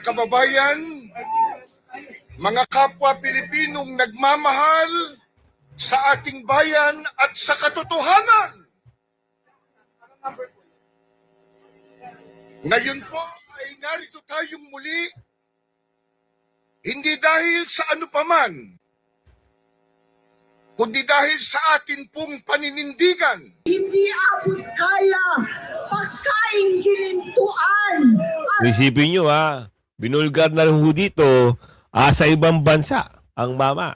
kababayan, mga kapwa Pilipinong nagmamahal sa ating bayan at sa katotohanan. Ngayon po ay narito tayong muli, hindi dahil sa ano paman, kundi dahil sa atin pong paninindigan. Hindi abot kaya pagkain ginintuan. Isipin nyo binulgar na ho dito sa ibang bansa ang mama.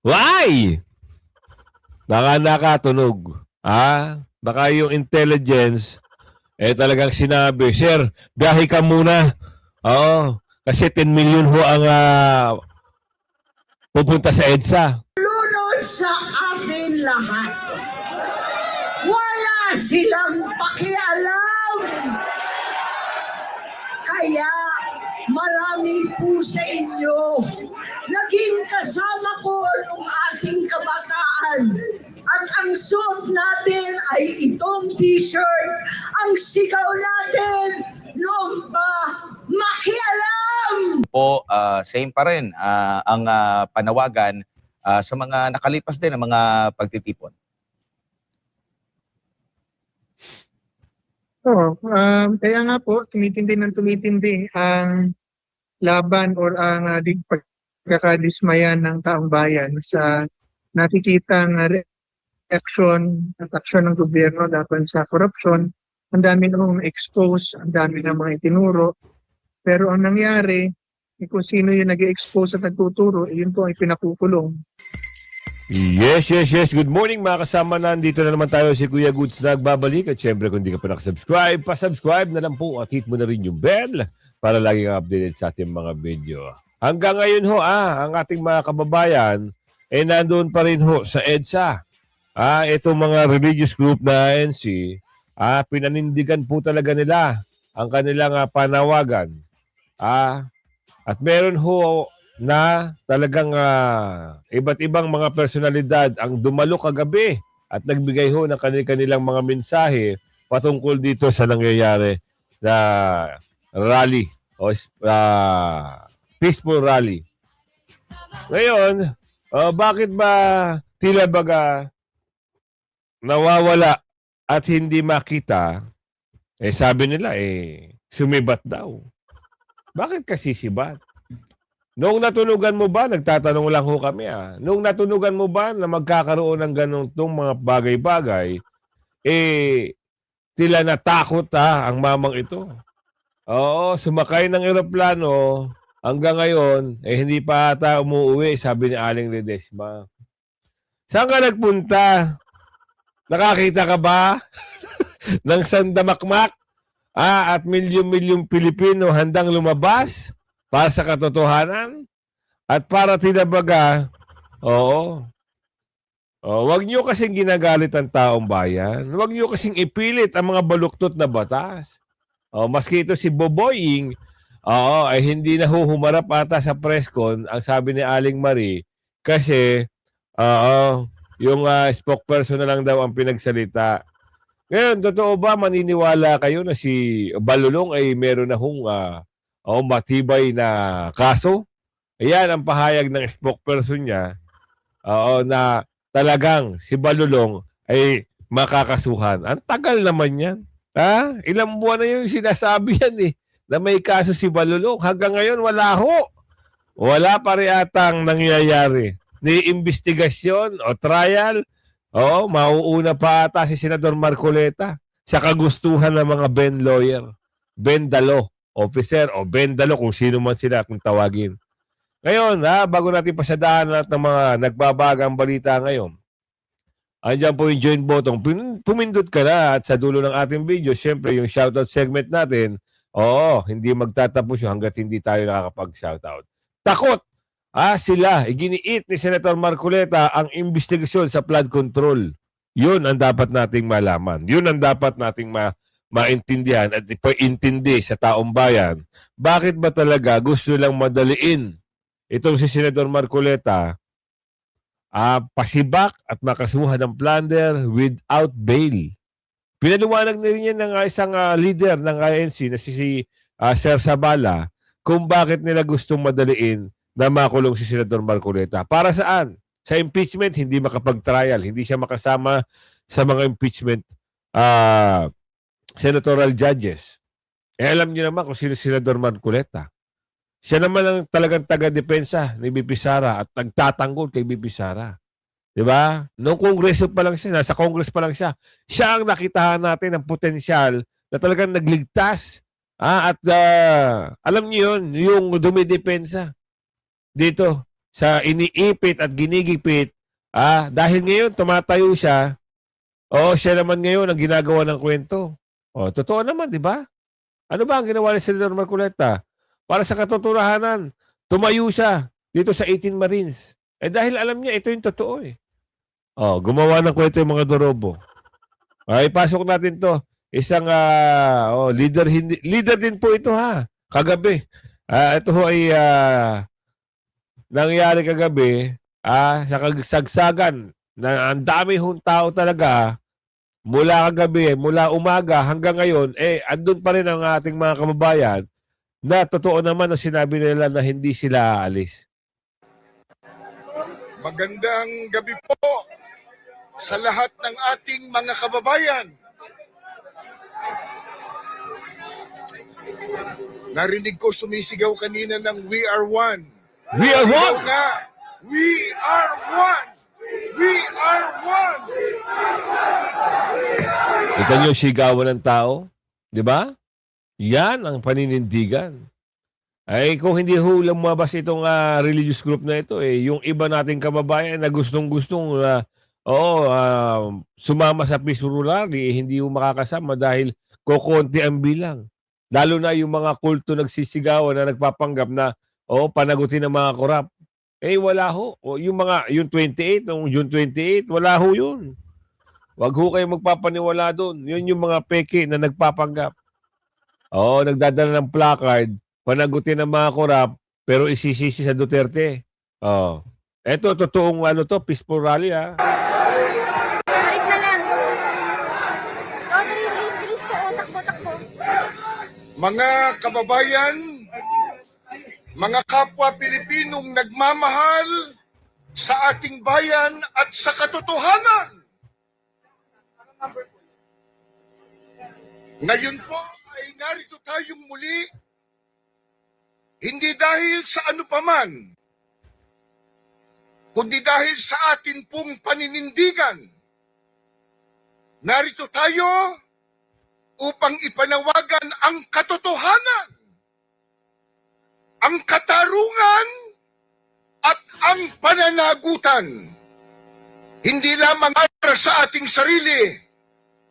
Why? Baka nakatunog. Baka yung intelligence talagang sinabi, Sir, biyahe ka muna. Oo, kasi 10 million ho ang pupunta sa EDSA. Lunod sa atin lahat. Wala silang pakialam. Kaya marami po sa inyo naging kasama ko nung ating kabataan. At ang suot natin ay itong t-shirt. Ang sigaw natin, noon ba makialam? Po, same pa rin ang panawagan sa mga nakalipas din ng mga pagtitipon. Oo, kaya nga po, tumitindi ng tumitindi ang laban or ang pagkakadismayan ng taong bayan sa nakikitang reaksyon at aksyon ng gobyerno laban sa korupsyon. Ang dami nang expose, ang dami ng mga itinuro. Pero ang nangyari, kung sino yung nag-expose at nagtuturo, yun po ay pinakukulong. Yes. Good morning mga kasama. Nandito na naman tayo si Kuya Goods na nagbabalik. At syempre kung di ka pa nakasubscribe, pa-subscribe na lang po at hit mo na rin yung bell para lagi kang updated sa ating mga video. Hanggang ngayon ang ating mga kababayan nandoon pa rin sa EDSA. Itong mga religious group na ANC, pinanindigan po talaga nila ang kanilang panawagan. At meron na talagang iba't ibang mga personalidad ang dumalo kagabi at nagbigay ng kanilang mga mensahe patungkol dito sa nangyayari na rally o peaceful rally. Ngayon, bakit ba tila baga nawawala at hindi makita? Sabi nila sumibat daw. Bakit kasi sibat? Noong natunugan mo ba, nagtatanong lang ho kami noong natunugan mo ba na magkakaroon ng ganitong mga bagay-bagay, tila natakot ang mamang ito. Oo, sumakay ng eroplano, hanggang ngayon, hindi pa ata umuwi, sabi ni Aling Ledesma. Saan ka nagpunta? Nakakita ka ba ng sandamakmak? At milyon-milyong Pilipino handang lumabas para sa katotohanan at para tinabaga, wag nyo kasing ginagalit ang taong bayan. Wag nyo kasing ipilit ang mga baluktot na batas. Maski ito si Boboying, ay hindi na humarap ata sa presscon, ang sabi ni Aling Marie, kasi, yung spokesperson na lang daw ang pinagsalita. Ngayon, totoo ba maniniwala kayo na si Balulong ay meron na matibay na kaso? Ayan ang pahayag ng spokesperson niya na talagang si Balulong ay makakasuhan. Ang tagal naman yan. Ilang buwan na yung sinasabi yan na may kaso si Balulong. Hanggang ngayon wala ho. Wala pa rin atang nangyayari. Ni investigasyon o trial. Mauuna pa ata si Senador Marcoleta sa kagustuhan ng mga Ben lawyer, Ben Dalo officer o Ben Dalo kung sino man sila kung tawagin. Ngayon, bago natin pasadahan lahat ng mga nagbabagang balita ngayon, andyan po yung join button. Pumindot ka na at sa dulo ng ating video, syempre yung shoutout segment natin, hindi magtatapos yun hanggat hindi tayo nakakapag-shoutout. Takot! Sila, iginiit ni Senator Marcoleta ang investigasyon sa flood control. Yun ang dapat nating malaman. Yun ang dapat nating maintindihan at ipaintindi sa taong bayan. Bakit ba talaga gusto lang madaliin itong si Senator Marcoleta pasibak at makasuhan ng plunder without bail? Pinaliwanag na rin yan ng isang leader ng ANC na si Sir Sabala kung bakit nila gustong madaliin na makulong si Senador Marcoleta. Para saan? Sa impeachment, hindi makapag-trial. Hindi siya makasama sa mga impeachment senatorial judges. Alam niyo naman kung sino si Senador Marcoleta. Siya naman ang talagang taga-depensa ni BP Sara at nagtatanggol kay BP Sara. Di ba? Noong kongreso pa lang siya, nasa congress pa lang siya, siya ang nakitahan natin ng potensyal na talagang nagligtas. Alam niyo yun, yung dumidepensa dito sa iniipit at ginigipit. Dahil ngayon tumatayo siya, siya naman ngayon ang ginagawa ng kwento. Totoo naman, di ba? Ano ba ang ginawa ni Senador Marcoleta? Para sa katotohanan, tumayo siya dito sa 18 Marines. Dahil alam niya, ito yung totoo eh. Gumawa ng kwento yung mga Dorobo. Ipasok natin to. Isang leader din po ito ha. Kagabi. Ito ho ay nangyari kagabi sa kagsagsagan na ang dami hong tao talaga mula kagabi, mula umaga hanggang ngayon, andun pa rin ang ating mga kababayan na totoo naman ang sinabi nila na hindi sila aalis. Magandang gabi po sa lahat ng ating mga kababayan. Narinig ko sumisigaw kanina ng We Are One. We are Sigaw one! nga, We are one! We are one! Kita nyo sigawan ng tao? Di ba? Yan ang paninindigan. Kung hindi ho lumabas itong religious group na ito, yung iba nating kababayan na gustong-gustong sumama sa peaceful rally, hindi ho makakasama dahil kokonti ang bilang. Lalo na yung mga kulto nagsisigawan na nagpapanggap na panagutin ng mga korap. Wala ho. Yung 28, yung June 28, wala ho yun. Wag ho kayo magpapaniwala doon. Yun yung mga peke na nagpapanggap. Nagdadala ng placard, panagutin ng mga korap, pero isisisi sa Duterte. Eto, totoong peaceful rally ha. Balik na lang. Bilis to. Takbo. Mga kababayan, mga kapwa Pilipinong nagmamahal sa ating bayan at sa katotohanan. Ngayon po ay narito tayong muli, hindi dahil sa ano paman, kundi dahil sa atin pong paninindigan. Narito tayo upang ipanawagan ang katotohanan, ang katarungan at ang pananagutan. Hindi lamang para sa ating sarili,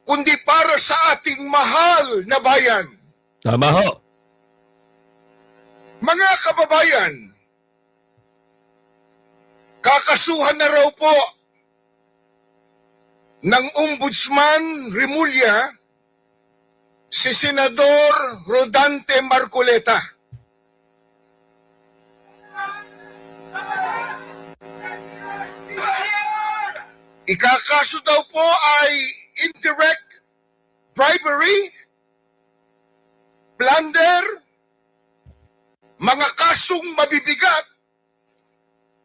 kundi para sa ating mahal na bayan. Tama ho. Mga kababayan, kakasuhan na raw po ng Ombudsman Remulla si Senador Rodante Marcoleta. Ikakaso daw po ay indirect bribery, plunder, mga kasong mabibigat,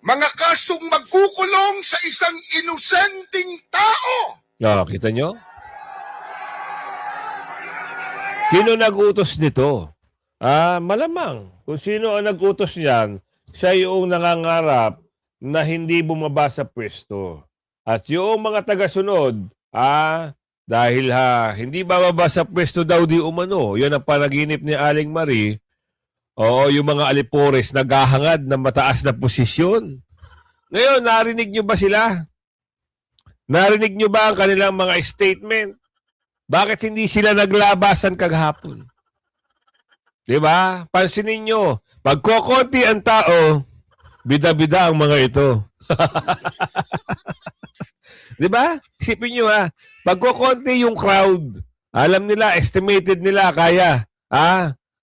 mga kasong magkukulong sa isang inosenteng tao. Kita nyo? Sino nag-utos nito? Malamang. Kung sino ang nag-utos niyan, siya yung nangangarap na hindi bumaba sa pwesto. At yung mga taga-sunod, dahil hindi bababa sa pwesto daw di umano, yan ang panaginip ni Aling Marie, yung mga alipores naghahangad ng mataas na posisyon. Ngayon, narinig nyo ba sila? Narinig nyo ba ang kanilang mga statement? Bakit hindi sila naglabasan kagahapon? Diba? Pansinin nyo, pagkokonti ang tao, bida-bida ang mga ito. Diba? Isipin nyo pagkokonti yung crowd, alam nila, estimated nila, kaya,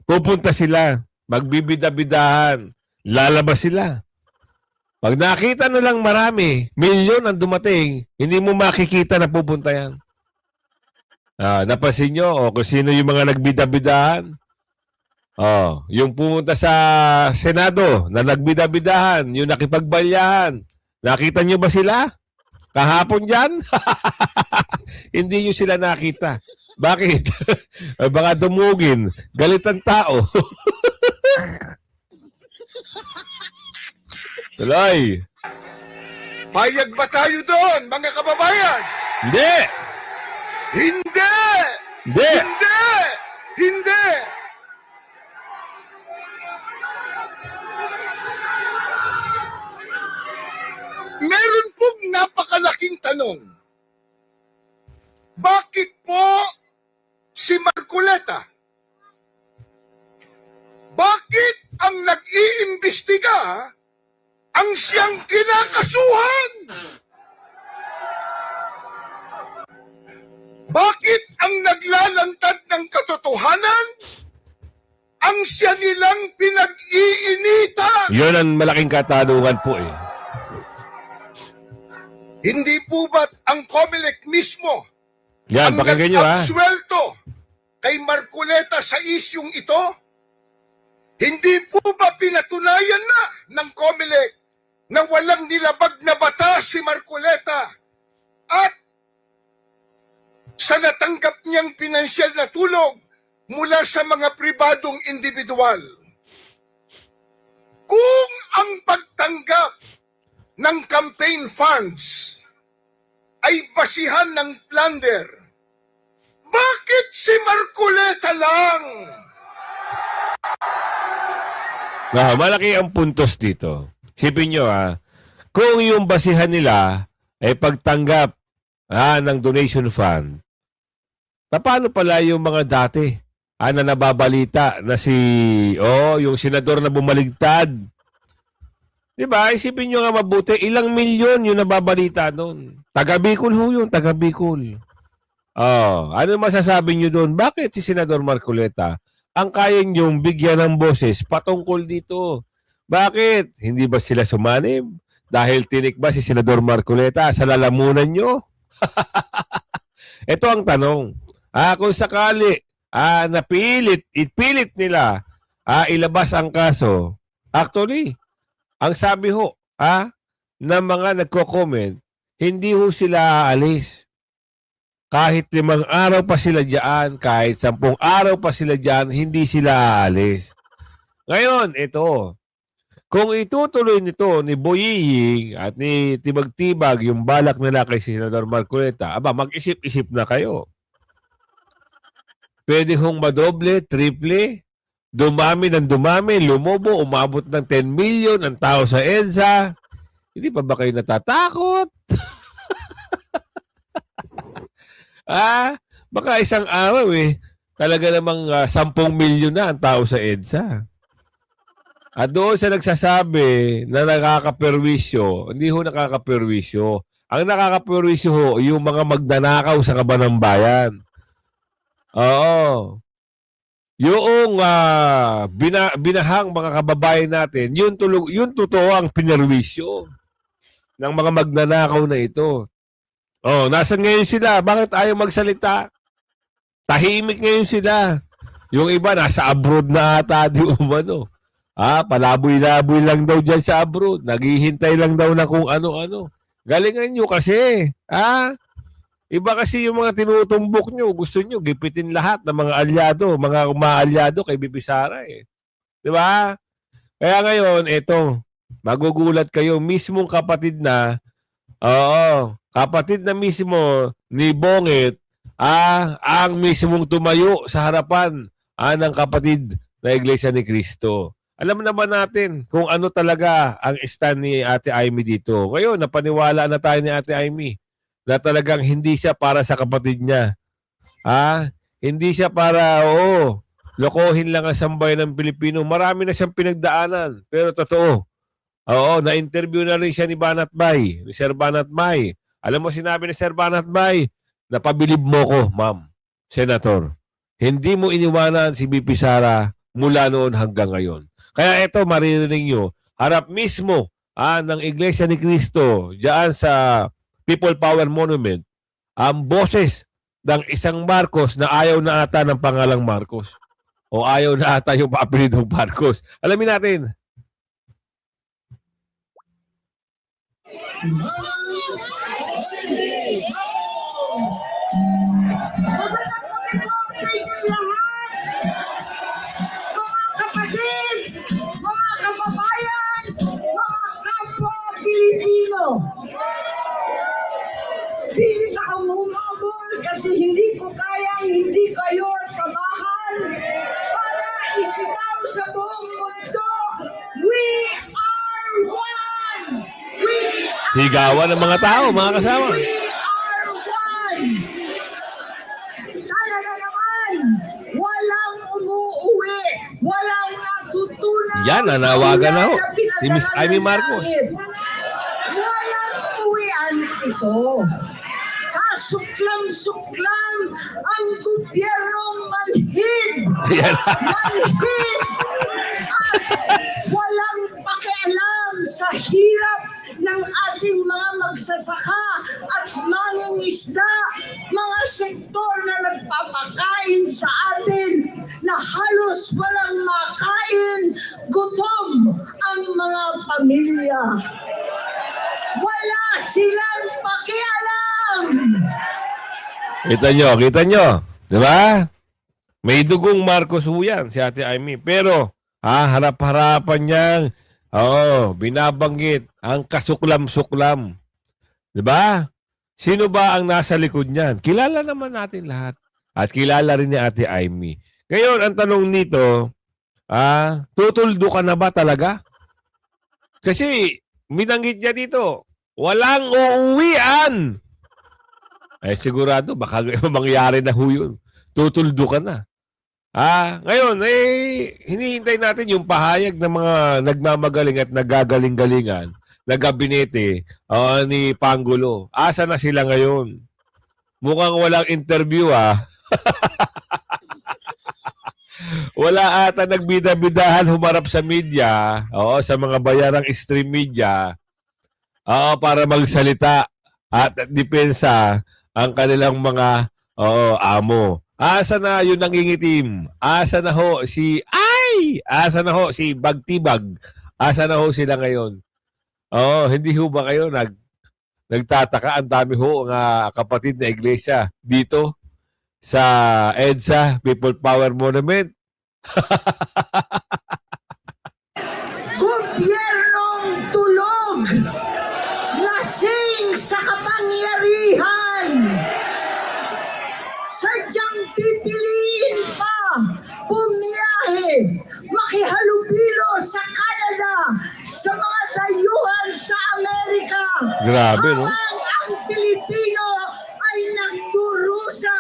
pupunta sila, magbibida-bidahan, lalabas sila. Pag nakita na lang marami, milyon ang dumating, hindi mo makikita na pupunta yan. Napansin nyo, kung sino yung mga nagbida-bidahan? Oh, yung pumunta sa Senado na nagbida-bidahan, yung nakipagbalyahan. Nakita nyo ba sila? Kahapon dyan? Hindi nyo sila nakita. Bakit? Baka dumugin. Galit ang tao. Tuloy. Payag ba tayo doon, mga kababayan? Hindi! Hindi! Hindi! Hindi! Hindi! Meron pong napakalaking tanong. Bakit po si Marcoleta? Bakit ang nag-iimbestiga ang siyang kinakasuhan? Bakit ang naglalantad ng katotohanan ang siya nilang pinag-iinitan? Yun ang malaking katanungan po eh. Hindi po ba't ang COMELEC mismo Yan, ang pakinggan nyo ha. nag-absuelto kay Marcoleta sa isyung ito? Hindi po ba pinatunayan na ng COMELEC na walang nilabag na batas si Marcoleta at sa natanggap niyang pinansyal na tulong mula sa mga pribadong individual? Kung ang pagtanggap ng campaign funds ay basihan ng plunder, bakit si Marcoleta lang? Malaki ang puntos dito. Sipin nyo ha, kung yung basihan nila ay pagtanggap ng donation fund, paano pala yung mga dati na nababalita na yung senador na bumaligtad? Diba? Isipin nyo nga mabuti, ilang milyon yung nababalita doon. Taga Bicol ho yun, taga Bicol. Ano masasabi nyo doon? Bakit si Senador Marcoleta ang kaya nyong bigyan ng boses patungkol dito? Bakit? Hindi ba sila sumanib? Dahil tinik ba si Senador Marcoleta sa lalamunan nyo? Ito ang tanong. Kung sakali ipilit nila ilabas ang kaso, actually, ang sabi ho, ng mga nagko-comment, hindi ho sila aalis. Kahit 5 araw pa sila diyan, kahit 10 araw pa sila diyan, hindi sila aalis. Ngayon, ito, kung itutuloy nito ni Boying at ni Tibag-Tibag yung balak nila kay Senador Marcoleta, mag-isip-isip na kayo. Pwede hong madoble, triple, dumami ng dumami, lumobo, umabot ng 10 million ang tao sa EDSA. Hindi pa ba kayo natatakot? Baka isang araw talaga namang 10 million na ang tao sa EDSA. At doon sa nagsasabi na nakakaperwisyo, hindi ho nakakaperwisyo. Ang nakakaperwisyo ho, yung mga magnanakaw sa kaban ng bayan. Oo. Yung binahang mga kababayan natin, yun totoo ang pinerwisyo ng mga magnanakaw na ito. Nasan ngayon sila? Bakit ayaw magsalita? Tahimik ngayon sila. Yung iba nasa abroad na ata di umano. Palaboy-laboy lang daw dyan sa abroad. Naghihintay lang daw na kung ano-ano. Galingan nyo kasi. Iba kasi yung mga tinutumbok nyo, gusto nyo gipitin lahat ng mga alyado, mga umaalyado kay Bibi Sara Di ba? Kaya ngayon, eto, magugulat kayo, mismong kapatid na, kapatid na mismo ni Bongit, ang mismong tumayo sa harapan ng kapatid na Iglesia ni Cristo. Alam naman natin kung ano talaga ang stand ni Ate Amy dito. Ngayon, napaniwala na tayo ni Ate Amy na talagang hindi siya para sa kapatid niya. Hindi siya para, lokohin lang ang sambayan ng Pilipino. Marami na siyang pinagdaanan. Pero totoo. Na-interview na rin siya ni Banat Bay, ni Sir Banat Bay. Alam mo, sinabi ni Sir Banat Bay, napabilib mo ko, ma'am, Senator. Hindi mo iniwanan si BP Sara mula noon hanggang ngayon. Kaya ito, maririnig nyo, harap mismo ng Iglesia ni Cristo, diyan sa People Power Monument, ang boses ng isang Marcos na ayaw na ata ng pangalang Marcos. o ayaw na ata yung apelidong Marcos? Alamin natin. Magandang gabi po sa inyo lahat! Mga kapatid, mga kababayan, mga kapwa Pilipino! Pilit akong humabol kasi hindi ko kayang hindi kayo samahan para isigaw sa buong mundo, we are one! We are Sigawan ng mga tao, mga kasama. We are one! Talaga naman, walang umuuwi, walang natutunan Yan, nanawagan na ho. Si Miss Amy Marcos. Walang uwian ito. Kasuklam-suklam ang gobyernong malhid. Yan. Malhid at walang pakialam sa hirap ng ating mga magsasaka at mangingisda, mga sektor na nagpapakain sa atin na halos walang makain, gutom ang mga pamilya. Wala silang pakialam. Kita nyo. Di ba? May dugong Marcos ho yan, si Ate Amy. Pero, harap-harapan niyang, binabanggit ang kasuklam-suklam. Di ba? Sino ba ang nasa likod niyan? Kilala naman natin lahat. At kilala rin ni Ate Amy. Ngayon, ang tanong nito, tutuldo ka na ba talaga? Kasi, binanggit niya dito, walang uuwian. Sigurado, baka mangyari na ho yun. Tutuldo ka na. Ngayon, hinihintay natin yung pahayag ng mga nagmamagaling at nagagaling-galingan na gabinete ni Pangulo. Asa na sila ngayon? Mukhang walang interview, Wala ata nagbida-bidahan humarap sa media, sa mga bayarang stream media, para magsalita at depensa ang kanilang mga amo. Asa na yung nangingitim? Asa na ho si Bagtibag? Asa na ho sila ngayon? Hindi ho ba kayo nagtataka? Ang dami ho ng kapatid na iglesia dito sa EDSA People Power Monument. Gobyernong tulog, lasing sa kapangyarihan, sadyang pipiliin pa bumiyahe, makihalubilo sa Canada, sa mga dayuhan sa Amerika. Grabe, no? Habang ang Pilipino ay nagdurusa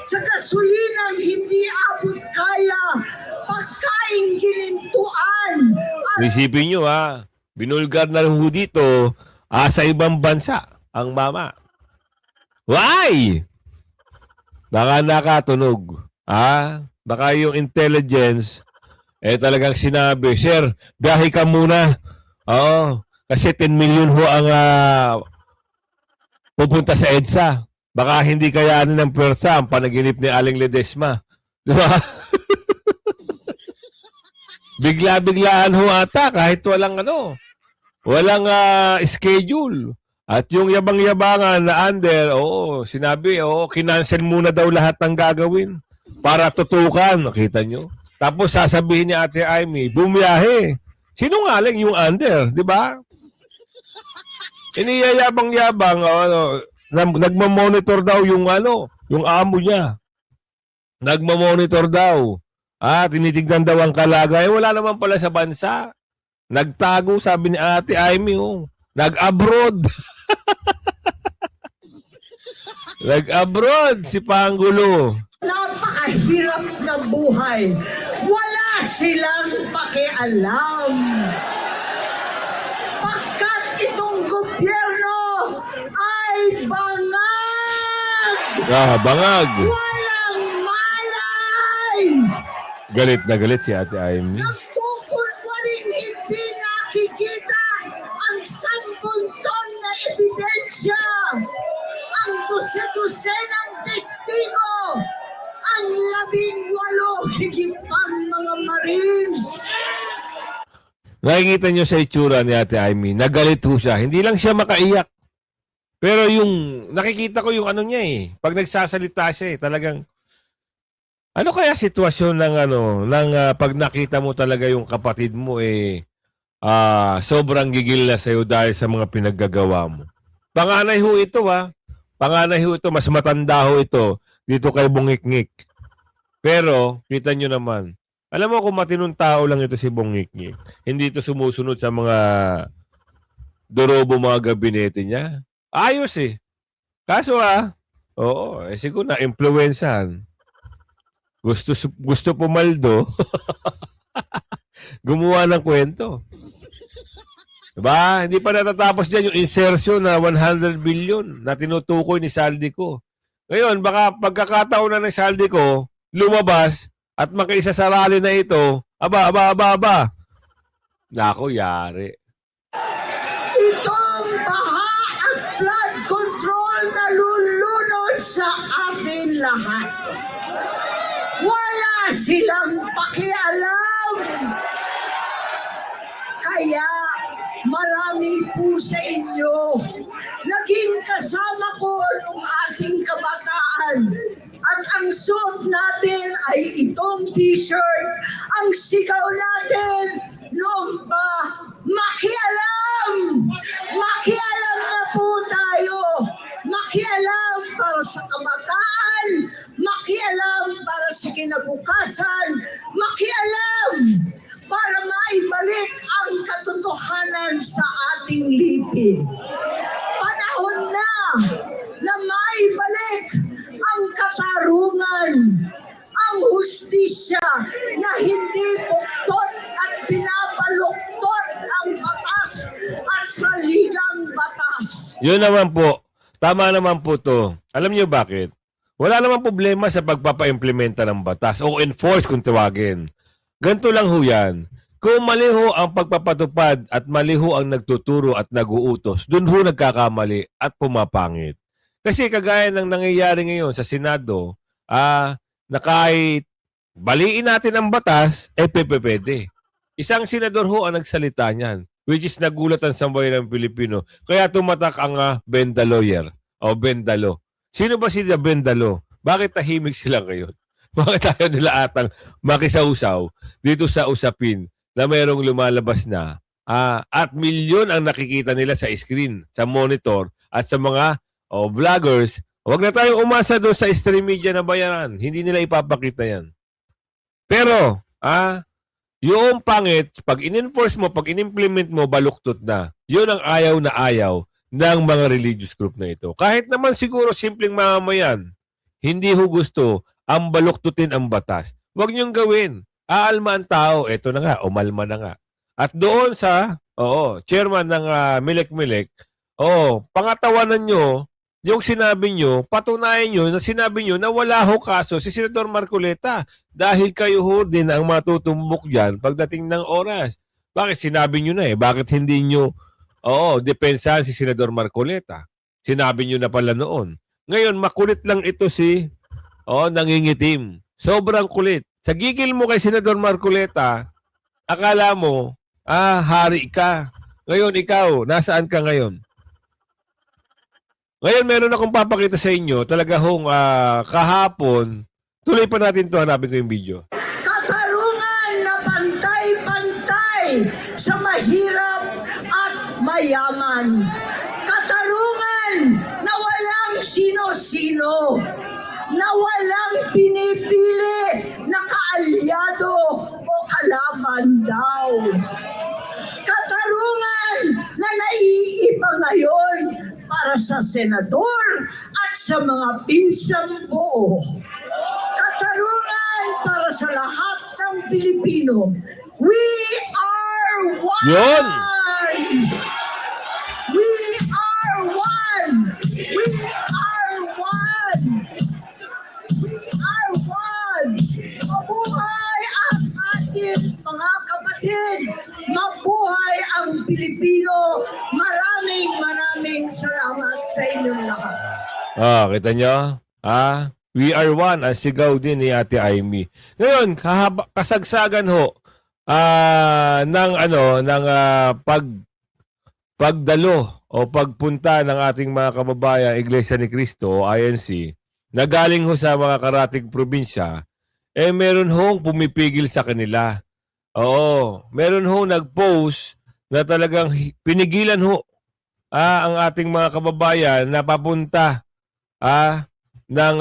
sa gasulinang hindi abot kaya, pagkain ginintuan. Isipin nyo binulgar na ho dito sa ibang bansa ang mama. Why? Baka nakatunog. Baka yung intelligence talagang sinabi, Sir, biyahe ka muna. Kasi 10 million ho ang pupunta sa EDSA. Baka hindi kayanin ng pwersa ang panaginip ni Aling Ledesma. Di ba? Bigla-biglaan ho ata kahit walang schedule. At yung yabang-yabangan na under, sinabi, kinancel muna daw lahat ng gagawin para tutukan. Nakita nyo? Tapos sasabihin ni Ate Amy, bumiyahe. Sinungaling yung under, di ba? Iniyayabang-yabang, nagmamonitor daw yung amo niya. Nagmamonitor daw. Tinitignan daw ang kalagay. Wala naman pala sa bansa. Nagtago, sabi ni Ate Amy, nag-abroad. Nag-abroad si Pangulo. Napakahirap na buhay. Wala silang pakialam. Pagkat itong gobyerno ay bangag. Bangag. Walang malay. Galit na galit si Ate Amy. Nagkukunwaring hindi nakikita ang 10 ton na ebidensya. Ang dose-dose ng testigo. Ang 18 higit pang Nakikita nyo sa itsura ni Ate Amy, nagalit ho siya. Hindi lang siya makaiyak. Pero yung, nakikita ko yung ano niya eh. Pag nagsasalita siya eh, talagang, ano kaya sitwasyon ng pag nakita mo talaga yung kapatid mo eh, sobrang gigil na sa'yo dahil sa mga pinaggagawa mo. Panganay ho ito Panganay ho ito, mas matanda ho ito dito kay Bongikngik. Pero, kita nyo naman, alam mo kung matinong tao lang ito si Bongikngik, hindi ito sumusunod sa mga dorobo mga gabinete niya. Ayos eh. Kaso oo, siguro na-influencehan. Gusto pumaldo. Gumawa ng kwento. Diba? Hindi pa natatapos dyan yung insertion na 100 billion na tinutukoy ni Saldico. Ngayon, baka pagkakataon na ng Saldico, lumabas at makaisa sa rally na ito, aba. Nako, yari. Itong baha at flood control na lulunod sa atin lahat. Wala silang pakialam. Kaya marami po sa inyo naging kasama ko nung ating kabataan. At ang suot natin ay itong t-shirt. Ang sigaw natin noon ba, makialam! Makialam na po tayo! Makialam para sa kabataan! Makialam para sa kinabukasan! Makialam para maibalik ang katotohanan sa ating lipi. Panahon na maibalik ang katarungan, ang hustisya na hindi buktot at pinabaluktot ang batas at saligang batas. Yun naman po. Tama naman po to. Alam niyo bakit? Wala namang problema sa pagpapa-implementa ng batas o enforce kung tawagin. Ganito lang ho yan. Kung mali ho ang pagpapatupad at mali ho ang nagtuturo at naguutos, dun ho nagkakamali at pumapangit. Kasi kagaya ng nangyayari ngayon sa Senado, na kahit baliin natin ang batas, pwede. Isang senador ho ang nagsalita niyan, which is nagulat ang sambayan ng Pilipino. Kaya tumatak ang Bendaloyer o Bendalo. Sino ba si Bendalo? Bakit tahimik sila ngayon? Bakit tayo nila atang makisausaw dito sa usapin na mayroong lumalabas na at milyon ang nakikita nila sa screen, sa monitor at sa mga vloggers? Huwag na tayong umasa doon sa stream media na bayaran. Hindi nila ipapakita yan. Pero, yung pangit, pag in-enforce mo, pag in-implement mo, baluktot na. Yun ang ayaw na ayaw ng mga religious group na ito. Kahit naman siguro simpleng mamamayan, hindi ho gusto ang baluktutin ang batas. Huwag niyong gawin. Aalma ang tao. Ito na nga, umalma na nga. At doon sa chairman ng Milek-Milek, pangatawanan nyo, yung sinabi nyo, patunayan nyo na sinabi nyo na wala ho kaso si Senator Marcoleta dahil kayo ho din ang matutumbok dyan pagdating ng oras. Bakit sinabi nyo na Bakit hindi nyo depensahan si Senador Marcoleta? Sinabi nyo na pala noon. Ngayon, makulit lang ito si nangingitim. Sobrang kulit. Sa gigil mo kay Senador Marcoleta, akala mo, hari ka. Ngayon, ikaw, nasaan ka ngayon? Ngayon, meron akong papakita sa inyo. Talaga hong kahapon, tuloy pa natin to. Hanapin ko yung video. Katarungan na pantay-pantay sa mahirap at mayaman. Katarungan na walang sino-sino. Na walang pinipili na kaalyado o kalaban daw. Katarungan na naiiba ngayon para sa senador at sa mga pinsang buo. Katarungan para sa lahat ng Pilipino. We are one! Yun! We are one! We are one! We are one! Mabuhay ang ating mga kapatid! Mabuhay ang Pilipino! Maraming salamat sa inyong lahat. Kita nyo? We are one. Ang sigaw din ni Ate Amy. Ngayon, kasagsagan ho. pagdalo o pagpunta ng ating mga kababayan Iglesia ni Cristo o INC na galing ho sa mga karatig probinsya, meron hong pumipigil sa kanila. Oo, meron hong nag-post na talagang pinigilan ho ang ating mga kababayan na papunta ng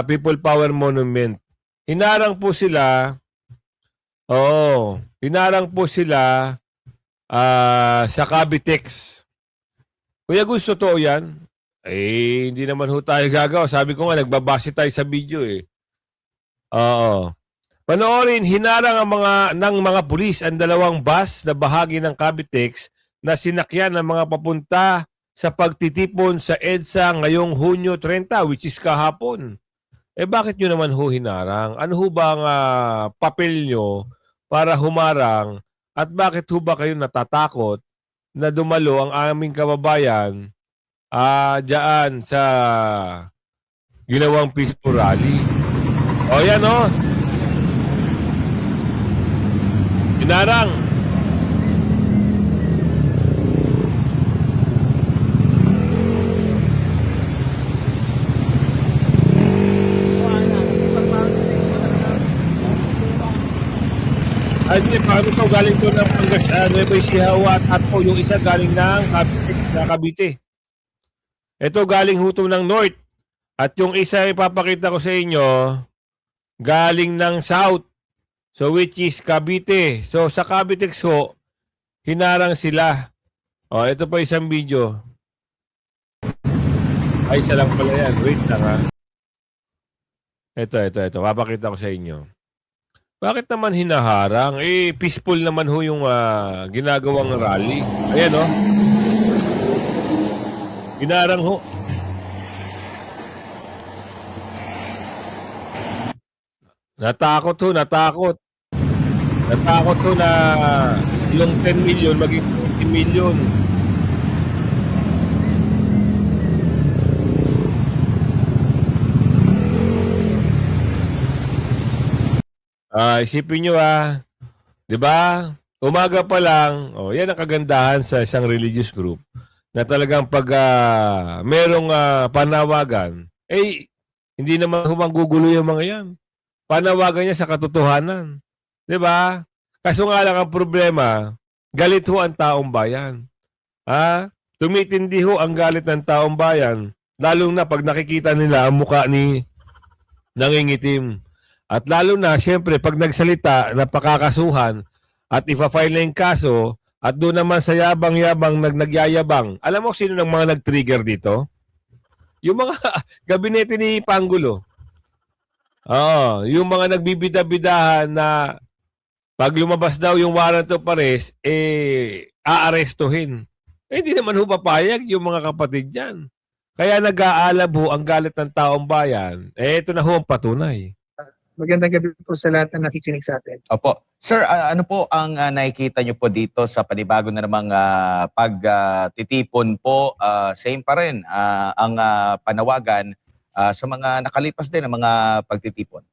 People Power Monument. Hinarang po sila, sa Cavitex. Kuya Gus, totoo yan? Hindi naman ho tayo gagawa. Sabi ko nga, nagbabase tayo sa video eh. Oo. Panoorin, hinarang ng mga pulis ang dalawang bus na bahagi ng Cavitex na sinakyan ng mga papunta sa pagtitipon sa EDSA ngayong Hunyo 30, which is kahapon. Bakit nyo naman ho hinarang? Ano ho ba ang papel nyo para humarang? At bakit ho ba kayo natatakot na dumalo ang aming kababayan dyan sa ginawang peaceful rally? O yan o. Hinarang. Ay, hindi, paano ito? Galing to ng Nueva Ecija at po yung isa galing ng Cavite. Ito galing huto ng North. At yung isa ipapakita ko sa inyo, galing ng South. So which is Cavite. So sa Cavite ho, hinarang sila. Ito pa isang video. Ay, isa lang pala yan. Wait lang ha. Ito. Papakita ko sa inyo. Bakit naman hinaharang? Peaceful naman ho yung ginagawang rally. Ayan o. Hinarang ho. Natakot ho. Natakot ho na yung 10 million maging 20 million. Isipin nyo 'di ba? Umaga pa lang, yan ang kagandahan sa isang religious group na talagang pag merong panawagan, hindi naman humanggugulo yung mga yan. Panawagan niya sa katotohanan. 'Di ba? Kaso nga lang ang problema, galit ho ang taong bayan. Tumitindi ho ang galit ng taong bayan, lalo na pag nakikita nila ang mukha ni nangingitim. At lalo na, siyempre, pag nagsalita na pakakasuhan at ipa-file na yung kaso at doon naman sa yabang-yabang nagyayabang. Alam mo sino ng mga nag-trigger dito? Yung mga gabinete ni Pangulo. Yung mga nagbibida-bidahan na pag lumabas daw yung warrant of arrest, aarestuhin. Hindi naman ho papayag yung mga kapatid dyan. Kaya nag-aalab ho ang galit ng taong bayan. Ito na ho ang patunay. Magandang gabi po sa lahat na nakikinig sa atin. Opo. Sir, ano po ang nakikita nyo po dito sa panibago na namang pagtitipon po? Same pa rin ang panawagan sa mga nakalipas din ng mga pagtitipon.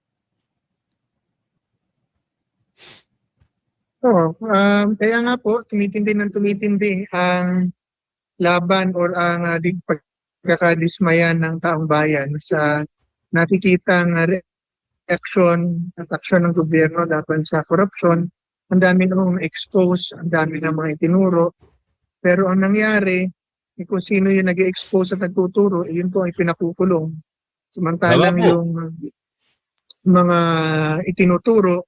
Kaya nga po, tumitindi ang laban or ang pagkakadismayan ng taong bayan sa nakikitang aksyon ng gobyerno laban sa korupsyon. Ang dami nang expose, ang dami ng mga itinuro. Pero ang nangyari, kung sino yung nag-expose at nagtuturo, yun po ay pinakukulong. Samantalang yung mga itinuturo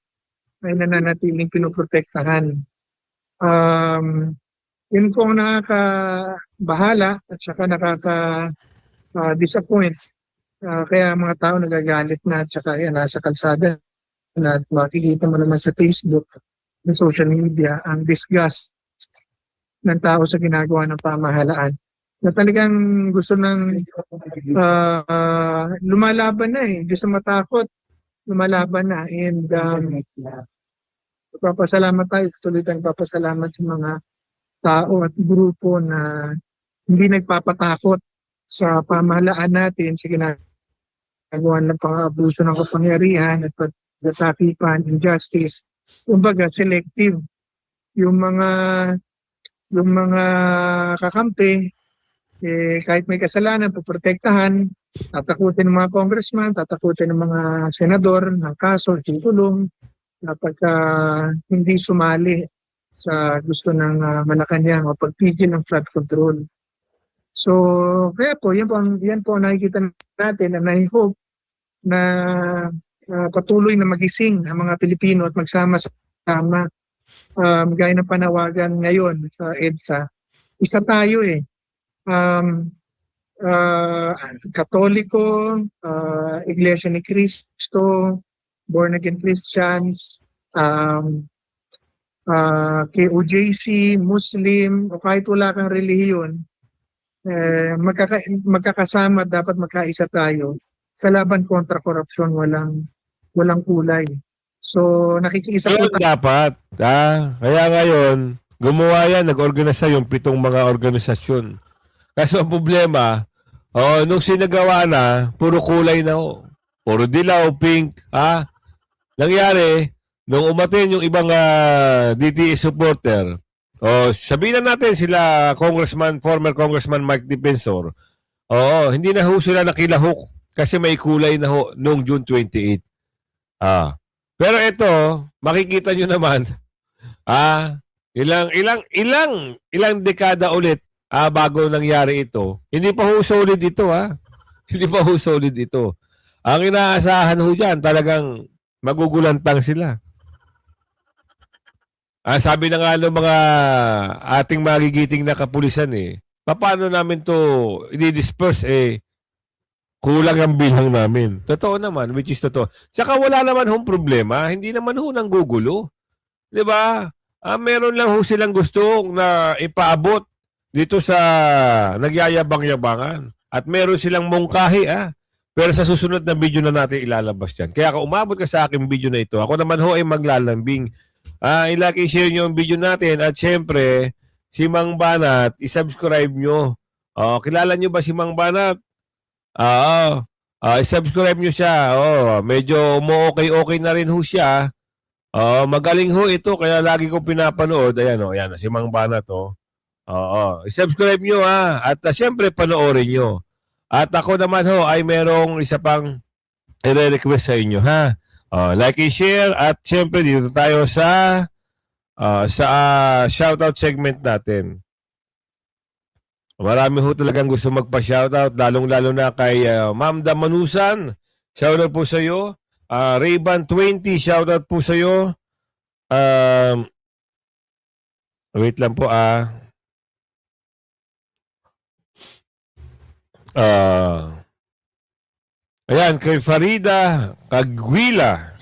ay nananatiling pinoprotektahan. Yun po ang nakakabahala at saka nakaka-disappoint. Kaya mga tao nagagalit na at saka nasa kalsada na makikita mo naman sa Facebook, sa social media, ang disgust ng tao sa ginagawa ng pamahalaan na talagang gusto ng lumalaban na gusto matakot, lumalaban na. And papasalamat tayo, tuloy tayong papasalamat sa mga tao at grupo na hindi nagpapatakot sa pamahalaan natin sa ginagawa ng pang-abuso ng kapangyarihan at pagkatakipan, injustice kumbaga selective. Yung mga yung mga kakampi, kahit may kasalanan, poprotektahan, tatakutin ng mga congressman, tatakutin ng mga senador ng kaso, tutulong kapag hindi sumali sa gusto ng Malacanang o pagpigil ng flood control. So, kaya po, yan po ang nakikita natin, and I hope na patuloy na magising ang mga Pilipino at magsama-sama gaya ng panawagan ngayon sa EDSA. Isa tayo Katoliko, Iglesia ni Cristo, Born Again Christians, KOJC, Muslim, o kahit wala kang relihiyon, magkakasama, dapat magkaisa tayo sa laban kontra korupsyon, walang kulay. So nakikiisa po Yun dapat. Kaya ngayon, gumawa yan, nag-organisa yung 7 mga organisasyon. Kaso ang problema, nung sinagawa na, puro kulay na ho. Puro dilaw, pink. Nangyari, nung umatin yung ibang DTE supporter, sabihin na natin sila former Congressman Mike Defensor, hindi na ho sila nakilahok kasi may kulay na ho noong June 28. Pero ito, makikita nyo naman, ilang dekada ulit bago nangyari ito. Hindi pa ho solid ito, Hindi pa ho solid ito. Ang inaasahan ho dyan, talagang magugulantang sila. Sabi na nga ng mga ating magigiting na kapulisan paano namin to i-disperse kulang ang bilang namin. Totoo naman, which is totoo. Tsaka wala naman hong problema, hindi naman ho nang gugulo. 'Di ba? Meron lang ho silang gusto na ipaabot dito sa nagyayabang-yabangan. At meron silang mungkahi, Pero sa susunod na video na natin ilalabas yan. Kaya kung umabot ka sa aking video na ito, ako naman ho ay maglalambing. I-like, i-share nyo ang video natin. At syempre, si Mang Banat, i-subscribe nyo. Kilala nyo ba si Mang Banat? I-subscribe nyo siya. Medyo okay na rin ho siya. Magaling ho ito, kaya lagi ko pinapanood. Ayan, si Mang Banat. I-subscribe nyo At syempre, panoorin nyo. At ako naman ho ay merong isa pang i-request sa inyo like and share at syempre dito tayo sa shoutout segment natin. Marami ho talagang gusto magpa-shoutout, lalong-lalo na kay Ma'am Damanusan. Shoutout po sa iyo. Rayban 20, shoutout po sa iyo. Wait lang po ayan, kay Farida Kagila,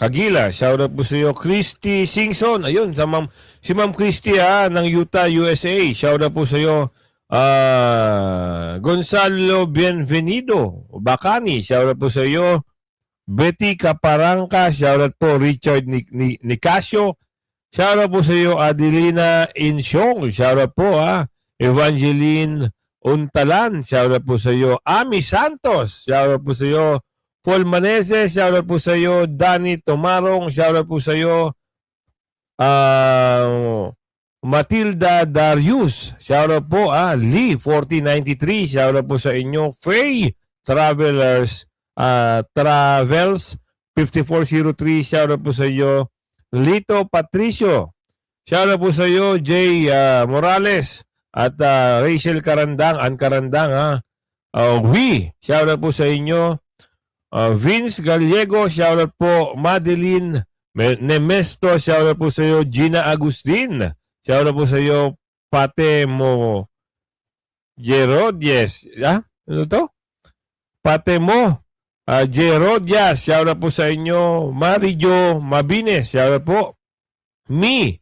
shoutout po sa iyo. Christy Singson, ayun, si Ma'am Christy ng Utah, USA, shoutout po sa iyo. Gonzalo Bienvenido Bacani, shoutout po sa iyo. Betty Caparanca, shoutout po. Richard Nicasio, shoutout po sa iyo. Adelina Insyong, shoutout po Evangeline Untalan, shoutout po sa iyo. Ami Santos, shoutout po sa iyo. Paul Manese, shoutout po sa iyo. Danny Tomarong, shoutout po sa iyo. Matilda Darius, shoutout po. Lee 4093, shoutout po sa inyo. Faye Travels 5403, shoutout po sa iyo. Lito Patricio, shoutout po sa iyo. Jay Morales at Rachel Karandang, shoutout po sa inyo. Vince Gallego, shoutout po. Madeline Nemesto, shoutout po sa iyo. Gina Agustin, shoutout po sa iyo. Patemo Gerodies, ano to? Patemo Gerodias, shoutout po sa inyo. Marijo Mabines, shoutout po. Me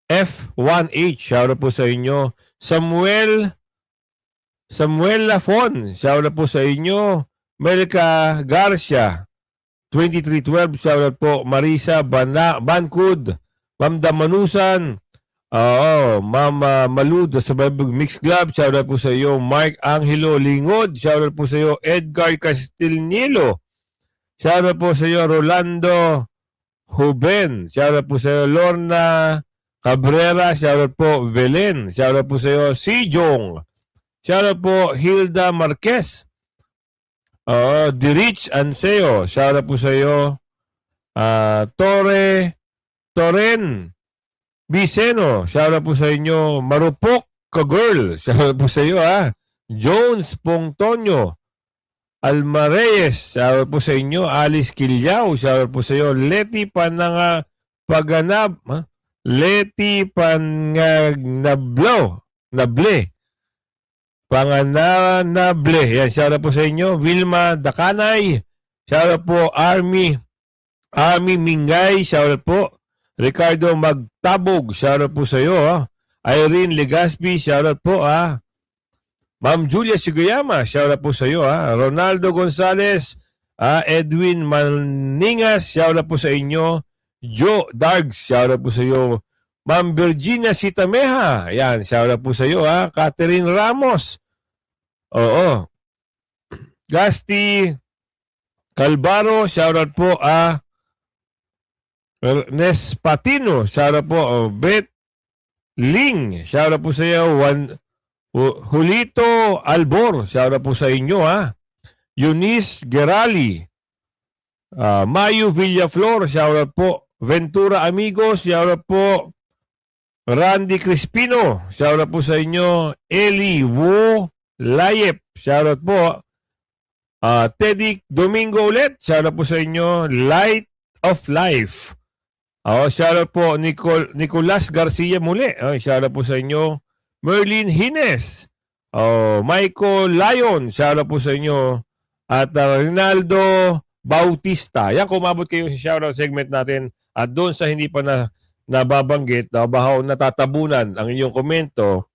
F1H, shoutout po sa inyo. Samuel Lafon, shoutout po sa inyo. Melka Garcia 2312, shoutout po. Marisa Bancud, Ma'am Damanusan, Ma'am Malud sa Bible Mix Club, shoutout po sa iyo. Mike Angelo Lingod, shoutout po sa iyo. Edgar Castilnielo, shoutout po sa iyo. Rolando Huben. Shoutout po sa iyo. Lorna Cabrera. Shoutout po. Velen. Shoutout po sa iyo. Sijong. Shoutout po. Hilda Marquez. Dirich Anseo. Shoutout po sa iyo. Toren Viceno. Shoutout po sa inyo. Marupok Ka-girl. Shoutout po sa iyo. Jones Pongtonyo. Alma Reyes. Shoutout po sa inyo. Alice Kilyao. Shoutout po sa iyo. Leti Paganab. Leti Nable. Panganable. Yan. Shoutout po sa inyo. Vilma Dakanay. Shoutout po. Army Mingay. Shoutout po. Ricardo Magtabog. Shoutout po sa iyo. Irene Legaspi. Shoutout po. Ma'am Julia Siguyama. Shoutout po sa iyo. Ronaldo Gonzales. Edwin Maningas. Shoutout po sa inyo. Joe Dargs. Shoutout po sa iyo. Ma'am Virginia Sitameha. Yan. Shoutout po sa iyo. Catherine Ramos. Oo. Gasti Calvaro. Shoutout po. Ernest Patino. Shoutout po. Beth Ling. Shoutout po sa iyo. Julito Albor. Shoutout po sa inyo. Eunice Gerali. Mayu Villaflor. Shoutout po. Ventura Amigos. Shoutout po. Randy Crispino. Shoutout po sa inyo. Eli Wu Layep. Shoutout po. Teddy Domingo ulit. Shoutout po sa inyo. Light of Life. Shoutout po. Nicolas Garcia muli. Shoutout po sa inyo. Merlin Hines. Michael Lion. Shoutout po sa inyo. At Rinaldo Bautista. Yan, kumabot kayo sa shoutout segment natin. At doon sa hindi pa nababanggit, baka natatabunan ang inyong komento,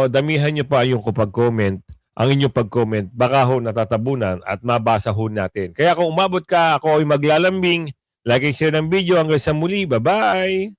damihan nyo pa yung pag-comment, ang inyong pag-comment, baka natatabunan at mabasa natin. Kaya kung umabot ka, ako ay maglalambing, like and share ng video hanggang sa muli. Bye-bye!